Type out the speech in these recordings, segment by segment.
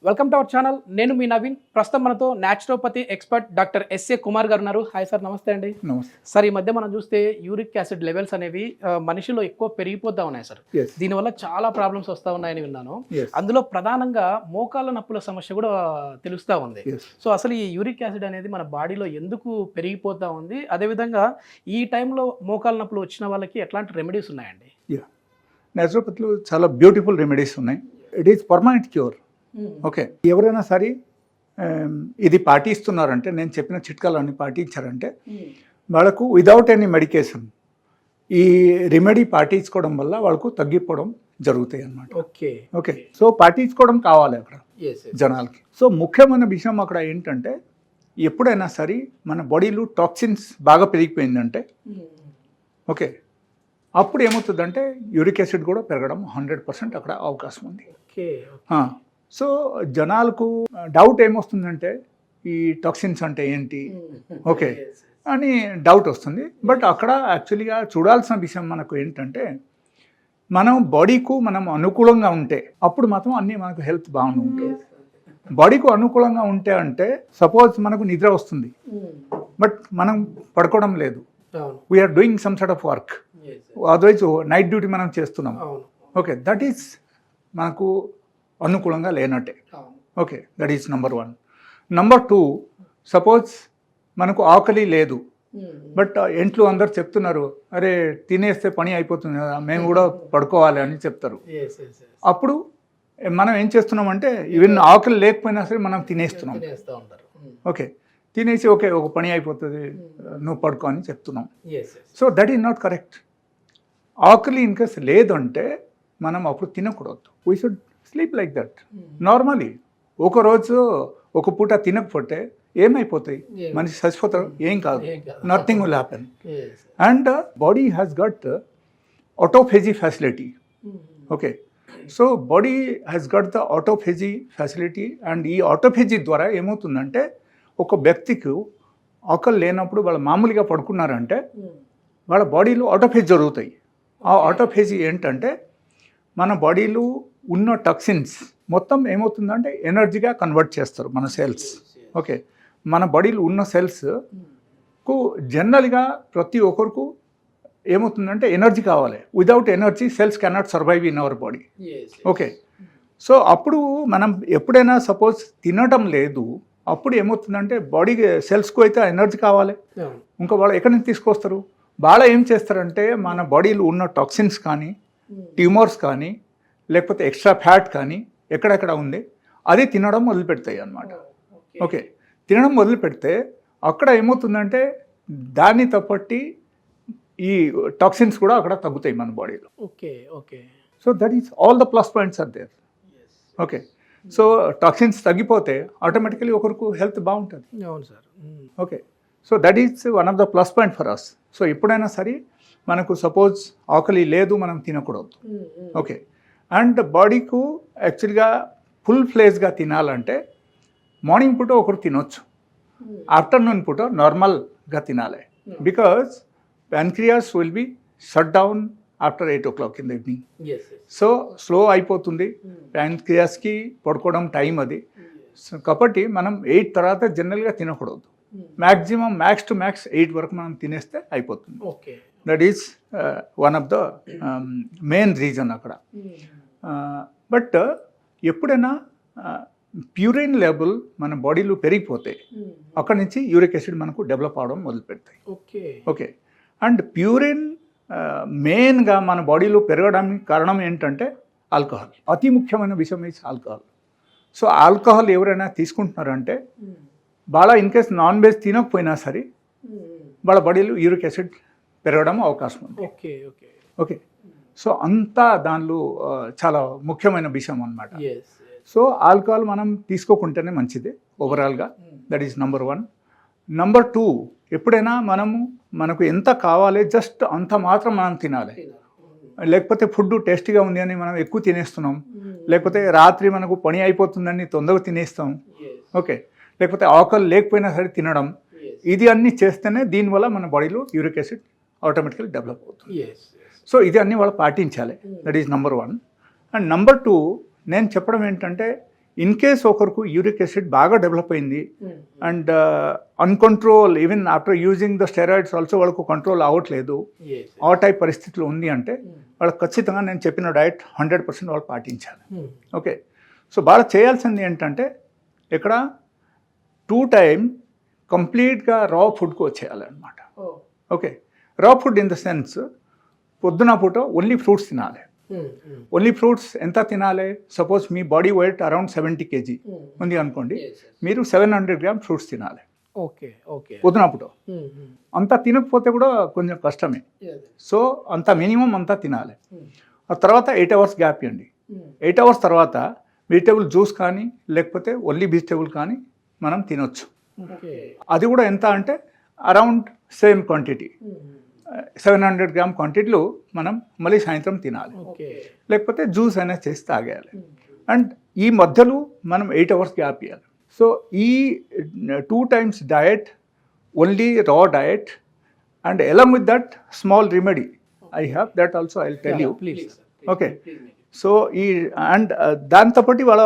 Welcome to our channel. నేను మీ నవీన్. ప్రస్తుతం మనతో naturopathy expert doctor S A Kumar గారు ఉన్నారు. హాయ్ సార్, నమస్తే అండి. నమస్తే సార్, ఈ మధ్య మనం చూస్తే యూరిక్ యాసిడ్ లెవెల్స్ అనేవి మనిషిలో ఎక్కువ పెరిగిపోతా ఉన్నాయి సార్. Yes. దీనివల్ల చాలా ప్రాబ్లమ్స్ వస్తూ ఉన్నాయని విన్నాను. Yes. అందులో ప్రధానంగా మోకాళ్ళ నొప్పుల సమస్య కూడా తెలుస్తూ ఉంది. Yes. సో అసలు ఈ యూరిక్ యాసిడ్ అనేది మన బాడీలో ఎందుకు పెరిగిపోతూ ఉంది, అదేవిధంగా ఈ టైంలో మోకాళ్ళ నొప్పులు వచ్చిన వాళ్ళకి ఎట్లాంటి రెమెడీస్ ఉన్నాయండి? యా న్యాచురోపతిలో చాలా బ్యూటిఫుల్ రెమెడీస్ ఉన్నాయి. It is permanent cure. Okay, ఎవరైనా సరే ఇది పాటిస్తున్నారంటే, నేను చెప్పిన చిట్కాలన్నీ పాటించారంటే వాళ్ళకు వితౌట్ ఎనీ మెడికేషన్ ఈ రెమెడీ పాటించుకోవడం వల్ల వాళ్ళకు తగ్గిపోవడం జరుగుతాయి అన్నమాట. ఓకే ఓకే, సో పాటించుకోవడం కావాలి అక్కడ జనాలకి. సో ముఖ్యమైన విషయం అక్కడ ఏంటంటే, ఎప్పుడైనా సరే మన బాడీలో టాక్సిన్స్ బాగా పెరిగిపోయిందంటే ఓకే, అప్పుడు ఏమవుతుందంటే యూరిక్ యాసిడ్ కూడా పెరగడం 100% అక్కడ అవకాశం ఉంది. సో జనాలకు డౌట్ ఏమొస్తుందంటే, ఈ టాక్సిన్స్ అంటే ఏంటి ఓకే అని డౌట్ వస్తుంది. బట్ అక్కడ యాక్చువల్గా చూడాల్సిన విషయం మనకు ఏంటంటే, మనం బాడీకు మనం అనుకూలంగా ఉంటే అప్పుడు మాత్రం అన్నీ మనకు హెల్త్ బాగుంది ఉంటుంది. బాడీకు అనుకూలంగా ఉంటే అంటే, సపోజ్ మనకు నిద్ర వస్తుంది బట్ మనం పడుకోవడం లేదు, we are doing some sort of work, otherwise night duty మనం చేస్తున్నాం. ఓకే, దట్ ఈస్ మనకు అనుకూలంగా లేనట్టే. Okay, that is number 1. Number 2, suppose మనకు ఆకలి లేదు బట్ ఇంట్లో అందరు చెప్తున్నారు, అరే తినేస్తే పని అయిపోతుంది కదా, మేము కూడా పడుకోవాలి అని చెప్తారు. అప్పుడు మనం ఏం చేస్తున్నామంటే, ఈవెన్ ఆకలి లేకపోయినా సరే మనం తినేస్తున్నాం. ఓకే, తినేసి ఓకే ఒక పని అయిపోతుంది, నువ్వు పడుకో అని చెప్తున్నాం. So that is not correct. ఆకలి ఇన్కేస్ లేదంటే మనం అప్పుడు తినకూడదు. We should sleep like that normally. ఒకరోజు ఒక పూట తినకపోతే ఏమైపోతాయి, మనిషి చచ్చిపోతారు, ఏం కాదు, nothing will happen. And body has gut autophagy facility. Okay, so body has got the autophagy facility. And ఈ ఆటోఫేజీ ద్వారా ఏమవుతుందంటే, ఒక వ్యక్తికి ఆకలి లేనప్పుడు వాళ్ళు మామూలుగా పడుకున్నారంటే వాళ్ళ బాడీలో ఆటోఫేజ్ జరుగుతాయి. ఆ ఆటోఫేజీ ఏంటంటే, మన బాడీలో ఉన్న టాక్సిన్స్ మొత్తం ఏమవుతుందంటే ఎనర్జీగా కన్వర్ట్ చేస్తారు మన సెల్స్. ఓకే, మన బాడీలో ఉన్న సెల్స్కు జనరల్గా ప్రతి ఒక్కరికి ఏమవుతుందంటే ఎనర్జీ కావాలి. Without energy cells cannot survive in our body. Okay, so అప్పుడు మనం ఎప్పుడైనా సపోజ్ తినడం లేదు, అప్పుడు ఏమవుతుందంటే బాడీ సెల్స్కు అయితే ఎనర్జీ కావాలి. ఇంకా వాళ్ళు ఎక్కడి నుంచి తీసుకొస్తారు? వాళ్ళ ఏం చేస్తారంటే, మన బాడీలో ఉన్న టాక్సిన్స్ కానీ, ట్యూమర్స్ కానీ, లేకపోతే ఎక్స్ట్రా ఫ్యాట్ కానీ ఎక్కడెక్కడ ఉంది అది తినడం మొదలు పెడతాయి అన్నమాట. ఓకే, తినడం మొదలు పెడితే అక్కడ ఏమవుతుందంటే, దాన్ని తప్పట్టి ఈ టాక్సిన్స్ కూడా అక్కడ తగ్గుతాయి మన బాడీలో. Okay okay, so that is all the plus points are there. Okay, so toxins తగ్గిపోతే ఆటోమేటికలీ ఒకరికి హెల్త్ బాగుంటుంది. అవును sir. Okay, so that is one of the plus point for us. So ఎప్పుడైనా సరే మనకు సపోజ్ ఆకలి లేదు, మనం తినకూడదు. ఓకే, అండ్ బాడీకు యాక్చువల్గా ఫుల్ ఫ్లేజ్గా తినాలంటే మార్నింగ్ పూట ఒకరు తినొచ్చు, ఆఫ్టర్నూన్ పూట నార్మల్గా తినాలి. Because pancreas will be shut down after 8 o'clock in the evening. So slow అయిపోతుంది ప్యాన్క్రియాస్కి, పడుకోవడం టైం అది. కాబట్టి మనం 8 తర్వాత జనరల్గా తినకూడదు. మ్యాక్సిమం మ్యాక్స్ టు మ్యాక్స్ 8 వరకు మనం తినేస్తే అయిపోతుంది. That is one of the main reason అక్కడ. బట్ ఎప్పుడైనా ప్యూరిన్ లెవెల్ మన బాడీలో పెరిగిపోతే అక్కడి నుంచి యూరిక్ యాసిడ్ మనకు డెవలప్ అవడం మొదలు పెడతాయి. ఓకే, అండ్ ప్యూరిన్ మెయిన్గా మన బాడీలో పెరగడానికి కారణం ఏంటంటే ఆల్కహాల్. అతి ముఖ్యమైన విషయం ఈజ్ ఆల్కహాల్. సో ఆల్కహాల్ ఎవరైనా తీసుకుంటున్నారంటే, వాళ్ళ ఇన్కేస్ నాన్ వెజ్ తినకపోయినా సరే వాళ్ళ బాడీలో యూరిక్ యాసిడ్ పెరగడం అవకాశం ఉంది. ఓకే ఓకే ఓకే, సో అంతా దానిలో చాలా ముఖ్యమైన విషయం అన్నమాట. సో ఆల్కహాల్ మనం తీసుకోకుంటేనే మంచిది ఓవరాల్గా. That is number 1. నంబర్ 2, ఎప్పుడైనా మనకు ఎంత కావాలి జస్ట్ అంత మాత్రం మనం తినాలి. లేకపోతే ఫుడ్ టేస్టీగా ఉంది అని మనం ఎక్కువ తినేస్తున్నాం, లేకపోతే రాత్రి మనకు పని అయిపోతుందని తొందరగా తినేస్తాం. ఓకే, లేకపోతే ఆకలి లేకపోయినా సరే తినడం, ఇది అన్నీ చేస్తేనే దీనివల్ల మన బాడీలో యూరిక్ యాసిడ్ ఆటోమేటికల్లీ డెవలప్ అవుతుంది. సో ఇది అన్నీ వాళ్ళు పాటించాలి. That is number 1. And number 2, నేను చెప్పడం ఏంటంటే, ఇన్ కేస్ ఒకరికి యూరిక్ యాసిడ్ బాగా డెవలప్ అయింది and uncontrol even after using the steroids also వాళ్ళకు కంట్రోల్ అవ్వట్లేదు, ఆ టైప్ పరిస్థితులు ఉంది అంటే వాళ్ళకి ఖచ్చితంగా నేను చెప్పిన డయట్ 100% వాళ్ళు పాటించాలి. ఓకే, సో వాళ్ళు చేయాల్సింది ఏంటంటే ఇక్కడ 2 టైమ్ కంప్లీట్గా రా ఫుడ్కి వచ్చేయాలన్నమాట. Okay, raw food in the sense పొద్దున పూట ఓన్లీ ఫ్రూట్స్ తినాలి. ఓన్లీ ఫ్రూట్స్ ఎంత తినాలి? సపోజ్ మీ బాడీ వెయిట్ అరౌండ్ 70 kg ఉంది అనుకోండి, మీరు 700 grams ఫ్రూట్స్ తినాలి. ఓకే ఓకే, పొద్దున పూట. అంతా తినకపోతే కూడా కొంచెం కష్టమే. సో అంత మినిమం అంతా తినాలి. ఆ తర్వాత 8 hours గ్యాప్ ఇవ్వండి. 8 hours తర్వాత వెజిటేబుల్ జ్యూస్ కానీ లేకపోతే ఓన్లీ వెజిటేబుల్ కానీ మనం తినొచ్చు. అది కూడా ఎంత అంటే అరౌండ్ సేమ్ క్వాంటిటీ 700 grams క్వాంటిటీలో మనం మళ్ళీ సాయంత్రం తినాలి, లేకపోతే జ్యూస్ అనేది చేసి తాగేయాలి. అండ్ ఈ మధ్యలో మనం 8 hours గ్యాప్ ఇవ్వాలి. సో ఈ 2 times డయట్ ఓన్లీ రా diet and along with that small remedy I have that also I will tell you. Okay, so ఈ అండ్ దాంతోపాటు వాళ్ళ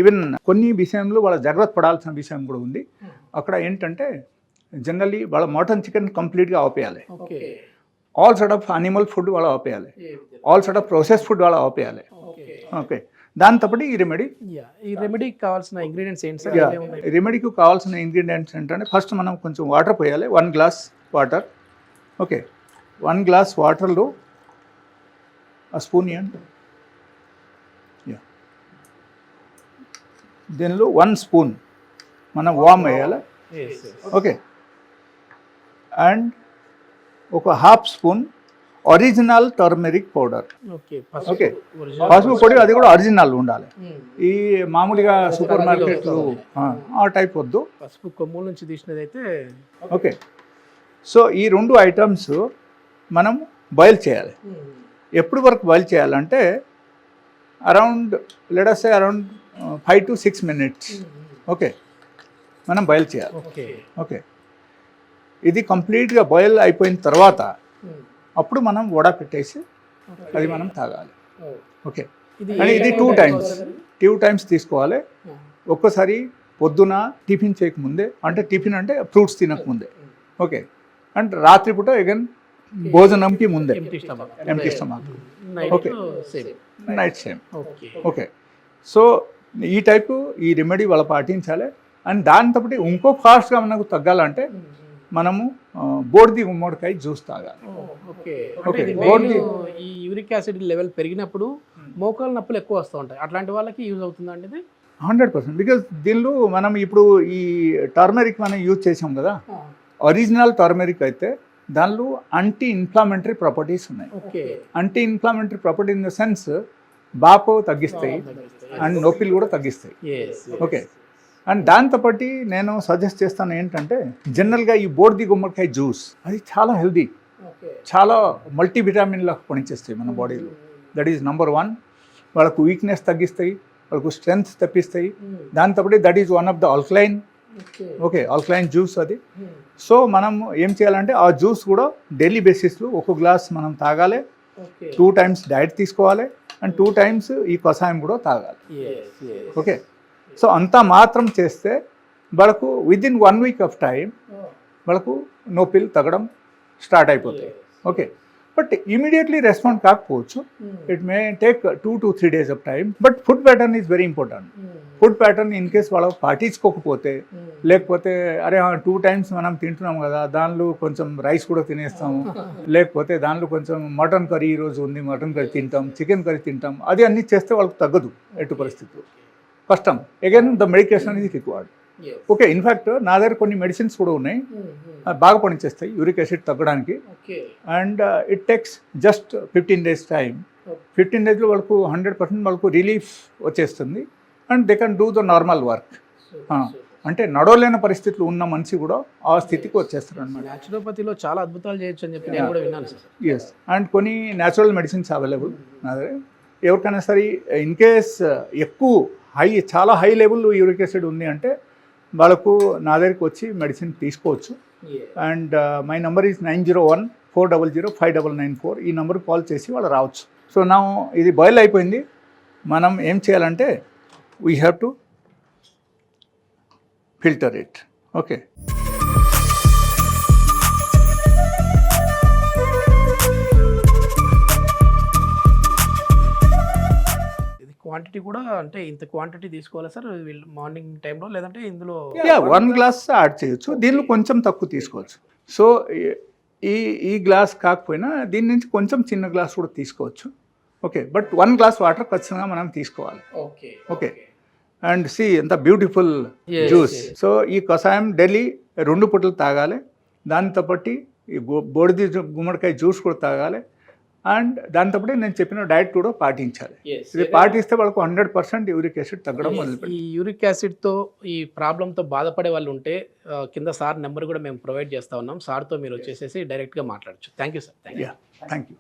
ఈవెన్ కొన్ని విషయంలో వాళ్ళ జాగ్రత్త పడాల్సిన విషయం కూడా ఉంది. అక్కడ ఏంటంటే జనరల్లీ వాళ్ళ మటన్ చికెన్ కంప్లీట్గా ఆపేయాలి, all sort of animal food వాళ్ళ ఆపేయాలి, all sort of process food వాళ్ళ ఆపేయాలి. ఓకే, దాంతోపాటు ఈ రెమెడీకి కావాల్సిన ఇంగ్రీడియంట్స్ ఏంటి సార్? రెమెడీకి కావాల్సిన ఇంగ్రీడియంట్స్ ఏంటంటే ఫస్ట్ మనం కొంచెం వాటర్ పోయాలి, 1 glass వాటర్. ఓకే, 1 glass వాటర్లో ఆ స్పూన్ ఇవ్వండి. దీనిలో 1 spoon మనం వామ్ వేయాలి. ఓకే, అండ్ ఒక 1/2 spoon original turmeric powder. Okay, పసుపు పొడి అది కూడా ఒరిజినల్ ఉండాలి. ఈ మామూలుగా సూపర్ మార్కెట్లు ఆ టైప్ వద్దు, పసుపు కొమ్ముల నుంచి తీసినదైతే. ఓకే, సో ఈ 2 items మనం బాయిల్ చేయాలి. ఎప్పుడు వరకు బాయిల్ చేయాలంటే around let us say around 5 to 6 minutes. Okay, మనం బాయిల్ చేయాలి. ఓకే, ఇది కంప్లీట్గా బాయిల్ అయిపోయిన తర్వాత అప్పుడు మనం వడ పెట్టేసి అది మనం తాగాలి. ఓకే, కానీ ఇది 2 times తీసుకోవాలి. ఒక్కసారి పొద్దున టిఫిన్ చేయకముందే, అంటే టిఫిన్ అంటే ఫ్రూట్స్ తినకముందే. ఓకే, అండ్ రాత్రిపూట అగైన్ భోజనంకి ముందే empty stomach. Okay, night same. Okay, so ఈ టైపు ఈ రెమెడీ వాళ్ళు పాటించాలి. అండ్ దాంతో ఇంకో ఫాస్ట్గా మనకు తగ్గాలంటే మనము బోర్ది గుమ్మడికాయ జ్యూస్ తాగాలి. ఓకే, ఈ యూరిక్ యాసిడ్ లెవెల్ పెరిగినప్పుడు మోకాలు నొప్పులు ఎక్కువ వస్తూ ఉంటాయి, అట్లాంటి వాళ్ళకి యూజ్ అవుతుందండి ఇది? 100%. బికాజ్ దీనిలో మనం ఇప్పుడు ఈ టర్మరిక్ మనం యూజ్ చేసాం కదా, ఒరిజినల్ టర్మరిక్ అయితే దానిలో యాంటీ ఇన్ఫ్లామెంటరీ ప్రాపర్టీస్ ఉన్నాయి. Anti inflammatory property in the sense బాపు తగ్గిస్తాయి అండ్ నొప్పిలు కూడా తగ్గిస్తాయి. ఓకే, అండ్ దాంతోపాటు నేను సజెస్ట్ చేస్తాను ఏంటంటే జనరల్గా ఈ బోర్ది గుమ్మడికాయ జ్యూస్ అది చాలా హెల్దీ, చాలా మల్టీవిటామిన్లకు పనిచేస్తాయి మన బాడీలో. That is number 1. వాళ్ళకు వీక్నెస్ తగ్గిస్తాయి, వాళ్ళకు స్ట్రెంగ్త్ తెప్పిస్తాయి. దాంతోపాటు that is one of the alkaline. Okay, alkaline juice అది. సో మనం ఏం చేయాలంటే ఆ జ్యూస్ కూడా డైలీ బేసిస్లో 1 glass మనం తాగాలి, 2 times డైట్ తీసుకోవాలి, అండ్ 2 times ఈ కషాయం కూడా తాగాలి. ఓకే, సో అంతా మాత్రం చేస్తే వాళ్ళకు విదిన్ 1 week ఆఫ్ టైం వాళ్ళకు నొప్పిలు తగ్గడం స్టార్ట్ అయిపోతాయి. ఓకే, బట్ ఇమీడియట్లీ రెస్పాండ్ కాకపోవచ్చు. It may take 2 to 3 days of time. But food pattern is very important. Food pattern in case వాళ్ళు పాటించుకోకపోతే, లేకపోతే అరే 2 times మనం తింటున్నాం కదా దానిలో కొంచెం రైస్ కూడా తినేస్తాము, లేకపోతే దానిలో కొంచెం మటన్ కర్రీ ఈరోజు ఉంది మటన్ కర్రీ తింటాం, చికెన్ కర్రీ తింటాం, అది అన్నీ చేస్తే వాళ్ళకి తగ్గదు ఎటు పరిస్థితులు, కష్టం. Again the medication is required. Okay, in fact నా దగ్గర కొన్ని మెడిసిన్స్ కూడా ఉన్నాయి, బాగా పనిచేస్తాయి యూరిక్ యాసిడ్ తగ్గడానికి. And it takes just 15 days time. 15 daysలో వాళ్ళకు 100% వాళ్ళకు రిలీఫ్ వచ్చేస్తుంది and they can do the normal work. అంటే నడవలేని పరిస్థితులు ఉన్న మనిషి కూడా ఆ స్థితికి వచ్చేస్తారు అనమాట. న్యాచురోపతిలో చాలా అద్భుతాలు చేయొచ్చు అని చెప్పి నేను కూడా విన్నాను సార్. ఎస్, అండ్ కొన్ని న్యాచురల్ మెడిసిన్స్ అవైలబుల్ నా దగ్గర. ఎవరికైనా సరే ఇన్ కేస్ ఎక్కువ చాలా హై లెవెల్ యూరిక్ యాసిడ్ ఉంది అంటే వాళ్ళకు నా దగ్గరికి వచ్చి మెడిసిన్ తీసుకోవచ్చు. And my number is 9014005994. ఈ నెంబర్కి కాల్ చేసి వాళ్ళు రావచ్చు. సో నా ఇది బాయిల్ అయిపోయింది. మనం ఏం చేయాలంటే we have to filter it. Okay. Quantity కూడా అంటే ఇంత క్వాంటిటీ తీసుకోవాలా సార్ వీళ్ళు మార్నింగ్ టైంలో, లేదంటే ఇందులో 1 గ్లాస్ యాడ్ చేయొచ్చు, దీనిలో కొంచెం తక్కువ తీసుకోవచ్చు. సో ఈ గ్లాస్ కాకపోయినా దీని నుంచి కొంచెం చిన్న గ్లాస్ కూడా తీసుకోవచ్చు. ఓకే, బట్ 1 గ్లాస్ వాటర్ ఖచ్చితంగా మనం తీసుకోవాలి. ఓకే. ఓకే, అండ్ సి ఎంత బ్యూటిఫుల్ జ్యూస్. సో ఈ కషాయం డైలీ 2 పూటలు తాగాలి. దాంతో పాటు ఈ బోడిది గుమ్మడికాయ జ్యూస్ కూడా తాగాలి. అండ్ దాంతో పాటు నేను చెప్పిన డైట్ కూడా పాటించాలి. ఇది పాటిస్తే వాళ్ళకు 100% యూరిక్ యాసిడ్ తగ్గడం మొదలుపెట్టాలి. ఈ యూరిక్ యాసిడ్తో ఈ ప్రాబ్లంతో బాధపడే వాళ్ళు ఉంటే కింద సార్ నెంబర్ కూడా మేము ప్రొవైడ్ చేస్తా ఉన్నాం. సార్తో మీరు వచ్చేసేసి డైరెక్ట్గా మాట్లాడచ్చు. Thank you sir. Thank you.